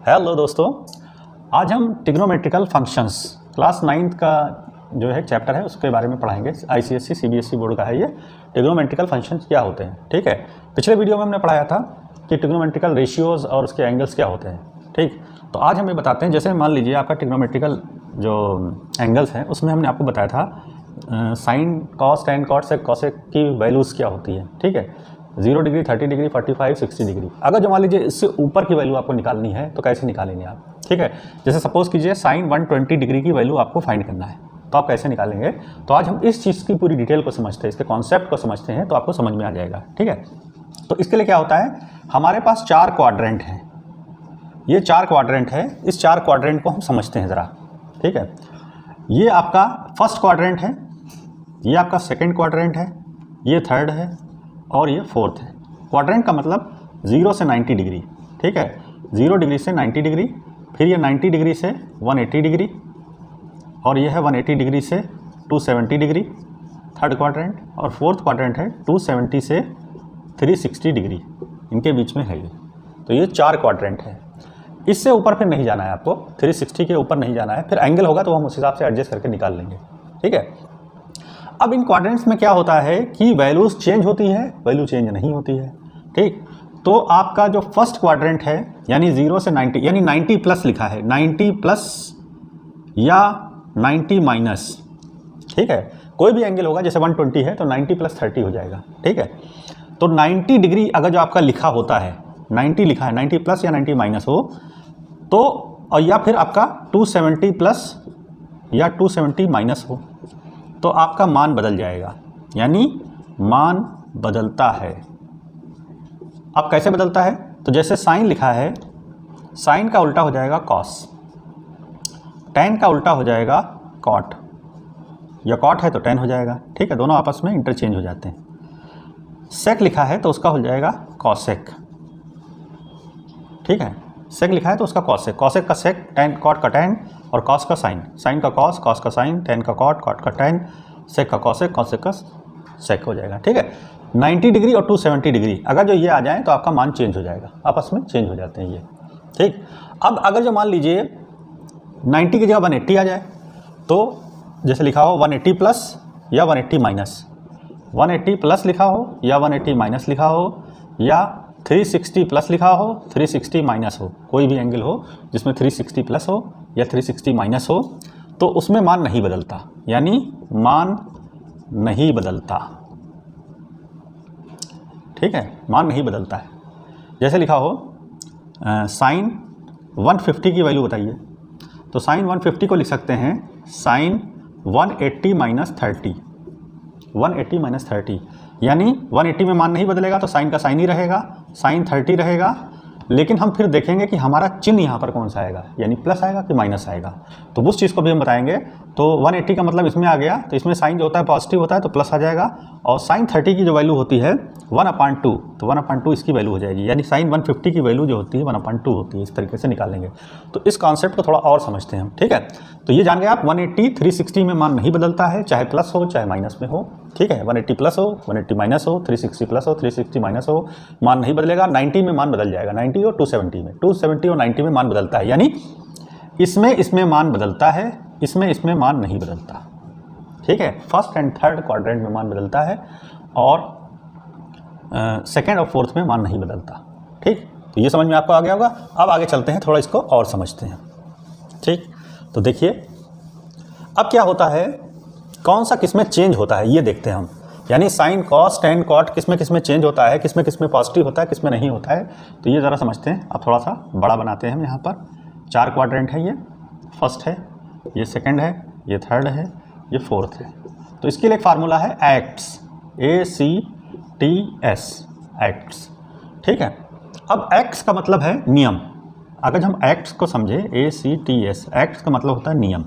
Hello दोस्तों, आज हम ट्रिग्नोमेट्रिकल फंक्शंस क्लास 9th का जो है चैप्टर है उसके बारे में पढ़ाएंगे। आईसीएसई सीबीएसई बोर्ड का है ये। ट्रिग्नोमेट्रिकल फंक्शंस क्या होते हैं, ठीक है। पिछले वीडियो में हमने पढ़ाया था कि ट्रिग्नोमेट्रिकल रेशियोज़ और उसके एंगल्स क्या होते हैं, ठीक। तो आज हमें बताते हैं, जैसे मान लीजिए आपका ट्रिग्नोमेट्रिकल जो एंगल्स हैं उसमें हमने आपको बताया था sine cos tan cot sec cosec की वैल्यूज़ क्या होती है, ठीक है। 0 डिग्री, 30 डिग्री, 45, 60 डिग्री। अगर जो मान लीजिए इससे ऊपर की वैल्यू आपको निकालनी है तो कैसे निकालेंगे आप, ठीक है। जैसे सपोज कीजिए साइन 120 डिग्री की वैल्यू आपको फाइंड करना है, तो आप कैसे निकालेंगे। तो आज हम इस चीज़ की पूरी डिटेल को समझते हैं, इसके कॉन्सेप्ट को समझते हैं, तो आपको समझ में आ जाएगा, ठीक है। तो इसके लिए क्या होता है, हमारे पास 4 क्वाड्रेंट हैं। ये 4 क्वाड्रेंट है, इस 4 क्वाड्रेंट को हम समझते हैं ज़रा, ठीक है। ये आपका फर्स्ट क्वाड्रेंट है, ये आपका सेकेंड क्वाड्रेंट है, ये थर्ड है और ये फोर्थ है। क्वाड्रेंट का मतलब 0 से 90 डिग्री, ठीक है। 0 डिग्री से 90 डिग्री, फिर ये 90 डिग्री से 180 डिग्री और ये है 180 डिग्री से 270 डिग्री थर्ड क्वाड्रेंट, और फोर्थ क्वाड्रेंट है 270 से 360 डिग्री, इनके बीच में है ये। तो ये 4 क्वाड्रेंट है। इससे ऊपर फिर नहीं जाना है आपको, 360 के ऊपर नहीं जाना है। फिर एंगल होगा तो हम उस हिसाब से एडजस्ट करके निकाल लेंगे, ठीक है। अब इन क्वाड्रेंट्स में क्या होता है कि वैल्यूज़ चेंज होती है, वैल्यू चेंज नहीं होती है, ठीक। तो आपका जो फर्स्ट क्वाड्रेंट है यानी 0 से 90, यानी 90 प्लस लिखा है, 90 प्लस या 90 माइनस, ठीक है। कोई भी एंगल होगा, जैसे 120 है तो 90 प्लस 30 हो जाएगा, ठीक है। तो 90 डिग्री अगर जो आपका लिखा होता है, 90 लिखा है, 90 प्लस या 90 माइनस हो तो, और या फिर आपका 270 प्लस या 270 माइनस हो तो आपका मान बदल जाएगा, यानी मान बदलता है। अब कैसे बदलता है, तो जैसे साइन लिखा है, साइन का उल्टा हो जाएगा कॉस, टेन का उल्टा हो जाएगा कॉट, या कॉट है तो टेन हो जाएगा, ठीक है। दोनों आपस में इंटरचेंज हो जाते हैं। सेक लिखा है तो उसका हो जाएगा कॉसेक, ठीक है। सेक लिखा है तो उसका कॉसेक, कॉसेक का सेक, टेन कॉट का टेन और कॉस का साइन, साइन का कॉस, कॉस का साइन, टेन का कॉट, कॉट का टेन, सेक का कॉसेक, कॉसेक का सेक हो जाएगा, ठीक है। 90 डिग्री और 270 डिग्री अगर जो ये आ जाए तो आपका मान चेंज हो जाएगा, आपस में चेंज हो जाते हैं ये, ठीक। अब अगर जो मान लीजिए 90 की जगह 180 आ जाए तो जैसे लिखा हो 180 प्लस या 180 माइनस, 180 प्लस लिखा हो या 180 माइनस लिखा हो, या 360 प्लस लिखा हो 360 माइनस हो, कोई भी एंगल हो जिसमें 360 प्लस हो या 360 माइनस हो, तो उसमें मान नहीं बदलता, यानी मान नहीं बदलता, ठीक है। मान नहीं बदलता है। जैसे लिखा हो साइन 150 की वैल्यू बताइए, तो साइन 150 को लिख सकते हैं साइन 180 माइनस 30, 180 माइनस 30, यानी 180 में मान नहीं बदलेगा तो साइन का साइन ही रहेगा, साइन 30 रहेगा। लेकिन हम फिर देखेंगे कि हमारा चिन्ह यहाँ पर कौन सा आएगा, यानी प्लस आएगा कि माइनस आएगा, तो उस चीज़ को भी हम बताएंगे। तो 180 का मतलब इसमें आ गया, तो इसमें साइन जो होता है पॉजिटिव होता है तो प्लस आ जाएगा, और साइन 30 की जो वैल्यू होती है 1/2, तो 1/2 इसकी वैल्यू हो जाएगी, यानी साइन 150 की वैल्यू जो होती है 1/2 होती है। इस तरीके से निकालेंगे। तो इस कॉन्सेप्ट को थोड़ा और समझते हैं हम, ठीक है। तो ये जान गए आप, 180 360 में मान नहीं बदलता है, चाहे प्लस हो चाहे माइनस में हो, ठीक है। 180 प्लस हो, 180 माइनस हो, 360 प्लस हो, 360 माइनस हो, मान नहीं बदलेगा। 90 में मान बदल जाएगा, 90 और 270 में, 270 और 90 में मान बदलता है, यानी इसमें मान बदलता है, इसमें मान नहीं बदलता, ठीक है। फर्स्ट एंड थर्ड क्वाड्रेंट में मान बदलता है और सेकेंड और फोर्थ में मान नहीं बदलता, ठीक। तो ये समझ में आपको आ गया होगा। अब आगे चलते हैं, थोड़ा इसको और समझते हैं, ठीक। तो देखिए अब क्या होता है, कौन सा किस में चेंज होता है ये देखते हैं हम, यानी साइन कॉस टेन कॉट किस में चेंज होता है, किस में पॉजिटिव होता है, किस में नहीं होता है। तो ये ज़रा समझते हैं। अब थोड़ा सा बड़ा बनाते हैं हम। यहाँ पर 4 क्वाड्रेंट है, ये फर्स्ट है, ये सेकंड है, ये थर्ड है, ये फोर्थ है। तो इसके लिए एक फार्मूला है एक्ट्स, ACTS, एक्ट्स, ठीक है। अब एक्ट्स का मतलब है नियम। अगर हम एक्ट्स को समझे, ACTS, एक्ट्स का मतलब होता है नियम,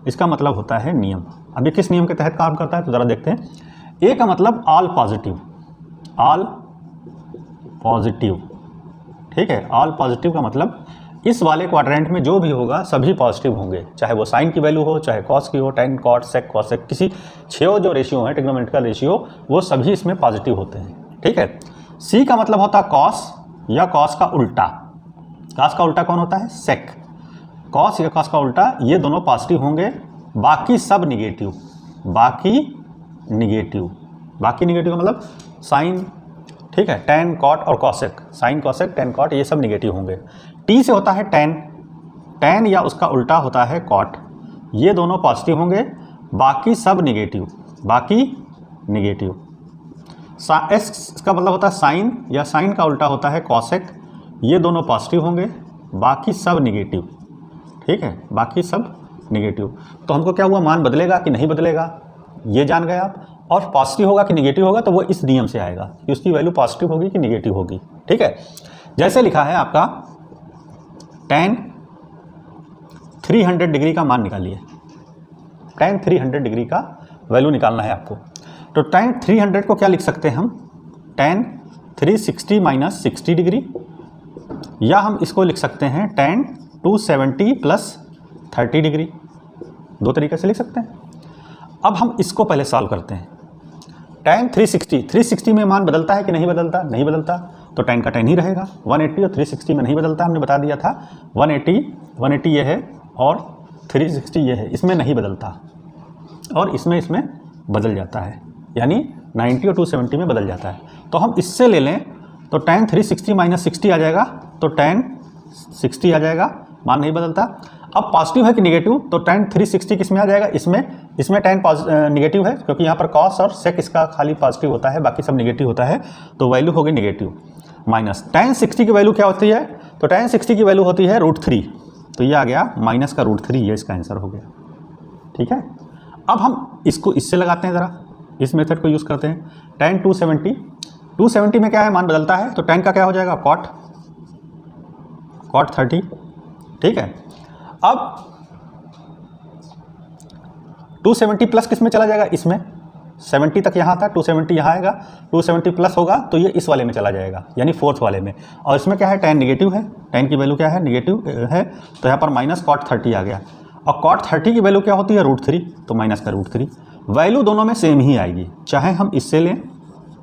इसका मतलब होता है नियम। अब ये किस नियम के तहत काम करता है तो ज़रा देखते हैं। ए का मतलब ऑल पॉजिटिव, ऑल पॉजिटिव, ठीक है। ऑल पॉजिटिव का मतलब इस वाले क्वाड्रेंट में जो भी होगा सभी पॉजिटिव होंगे, चाहे वो साइन की वैल्यू हो, चाहे कॉस की हो, टेन कॉट सेक कॉसेक, किसी 6 जो रेशियो हैं ट्रिग्नोमेट्रिकल रेशियो, वो सभी इसमें पॉजिटिव होते हैं, ठीक है। सी का मतलब होता है कॉस या कॉस का उल्टा, कॉस का उल्टा कौन होता है? सेक। कॉस या कॉस का उल्टा ये दोनों पॉजिटिव होंगे, बाकी सब निगेटिव। बाकी निगेटिव का मतलब साइन, ठीक है, टेन, कॉट और cosec, sine, cosec, tan, cot, ये सब निगेटिव होंगे। टी से होता है टेन, टेन या उसका उल्टा होता है कॉट, ये दोनों पॉजिटिव होंगे, बाकी सब निगेटिव, बाकी निगेटिव। एस का मतलब होता है साइन या साइन का उल्टा होता है कॉसेक, ये दोनों पॉजिटिव होंगे, बाकी सब निगेटिव, ठीक है, बाकी सब निगेटिव। तो हमको क्या हुआ, मान बदलेगा कि नहीं बदलेगा ये जान गए आप, और पॉजिटिव होगा कि निगेटिव होगा तो वो इस नियम से आएगा कि उसकी वैल्यू पॉजिटिव होगी कि निगेटिव होगी, ठीक है। जैसे लिखा है आपका tan 300 डिग्री का मान निकालिए, tan 300 डिग्री का वैल्यू निकालना है आपको। तो tan 300 को क्या लिख सकते हैं हम, tan 360 माइनस 60 डिग्री, या हम इसको लिख सकते हैं tan 270 प्लस 30 डिग्री, दो तरीके से लिख सकते हैं। अब हम इसको पहले सॉल्व करते हैं। tan 360 में मान बदलता है कि नहीं बदलता? नहीं बदलता, तो tan का tan ही रहेगा। 180 और 360 में नहीं बदलता, हमने बता दिया था। 180 ये है और 360 ये है, इसमें नहीं बदलता, और इसमें बदल जाता है, यानी 90 और 270 में बदल जाता है। तो हम इससे ले लें तो tan 360 माइनस 60 आ जाएगा, तो tan 60 आ जाएगा, मान नहीं बदलता। अब पॉजिटिव है कि निगेटिव, तो tan 360 किस में आ जाएगा, इसमें tan निगेटिव है, क्योंकि यहाँ पर कॉस और सेक इसका खाली पॉजिटिव होता है, बाकी सब निगेटिव होता है, तो वैल्यू हो गई निगेटिव। माइनस tan 60 की वैल्यू क्या होती है, तो tan 60 की वैल्यू होती है √3, तो ये आ गया माइनस का √3, ये इसका आंसर हो गया, ठीक है। अब हम इसको इससे लगाते हैं, ज़रा इस मेथड को यूज़ करते हैं। tan 270 में क्या है, मान बदलता है, तो tan का क्या हो जाएगा, cot 30, ठीक है। अब 270 प्लस किस में चला जाएगा, इसमें 70 तक यहाँ था, 270 यहाँ आएगा, 270 प्लस होगा तो ये इस वाले में चला जाएगा, यानी फोर्थ वाले में। और इसमें क्या है, tan निगेटिव है, tan की वैल्यू क्या है, निगेटिव है, तो यहाँ पर माइनस cot 30 आ गया। और cot 30 की वैल्यू क्या होती है, √3, तो माइनस का √3। वैल्यू दोनों में सेम ही आएगी, चाहे हम इससे लें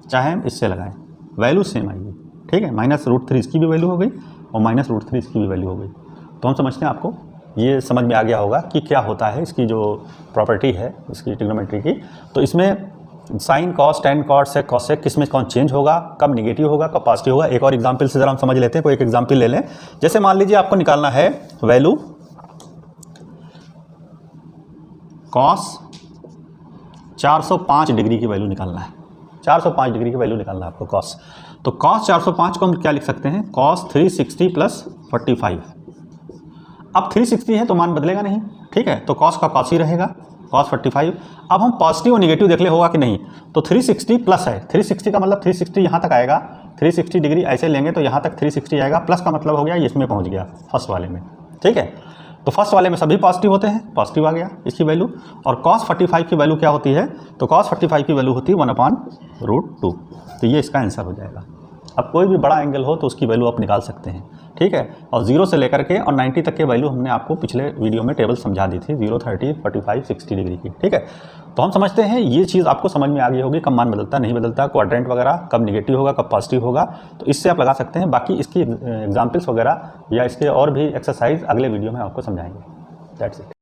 चाहे हम इससे लगाएं, वैल्यू सेम आएगी, ठीक है। माइनस √3 इसकी भी वैल्यू हो गई और माइनस √3 इसकी भी वैल्यू हो गई। तो हम समझते हैं, आपको ये समझ में आ गया होगा कि क्या होता है, इसकी जो प्रॉपर्टी है इसकी ट्रिग्नोमेट्री की। तो इसमें sign, cos, tan, cot, sec, cosec, किस में कौन चेंज होगा, कब निगेटिव होगा, कब पॉजिटिव होगा। एक और एग्जांपल से ज़रा हम समझ लेते हैं, कोई एक एग्जांपल ले लें। जैसे मान लीजिए आपको निकालना है वैल्यू कॉस 405 डिग्री की वैल्यू निकालना है, 405 डिग्री की वैल्यू निकालना है आपको कॉस। तो कॉस 405 को हम क्या लिख सकते हैं, कॉस 360 प्लस 45। अब 360 है तो मान बदलेगा नहीं, ठीक है, तो कॉस का कॉस ही रहेगा, कॉस 45। अब हम पॉजिटिव और निगेटिव देख ले होगा कि नहीं, तो 360 प्लस है, 360 का मतलब 360 यहाँ तक आएगा, 360 डिग्री ऐसे लेंगे तो यहाँ तक 360 आएगा, प्लस का मतलब हो गया ये इसमें पहुँच गया फर्स्ट वाले में, ठीक है। तो फर्स्ट वाले में सभी पॉजिटिव होते हैं, पॉजिटिव आ गया इसकी वैल्यू। और कॉस 45 की वैल्यू क्या होती है, तो कॉस 45 की वैल्यू होती है 1/√2, तो ये इसका आंसर हो जाएगा। अब कोई भी बड़ा एंगल हो तो उसकी वैल्यू आप निकाल सकते हैं, ठीक है। और 0 से लेकर के और 90 तक के वैल्यू हमने आपको पिछले वीडियो में टेबल समझा दी थी, 0, 30, 45, 60 डिग्री की, ठीक है। तो हम समझते हैं ये चीज़ आपको समझ में आ गई होगी, कब मान बदलता नहीं बदलता, क्वाड्रेंट वगैरह, कब निगेटिव होगा कब पॉजिटिव होगा, तो इससे आप लगा सकते हैं। बाकी इसकी एग्जाम्पल्स वगैरह या इसके और भी एक्सरसाइज अगले वीडियो में आपको समझाएंगे। That's it.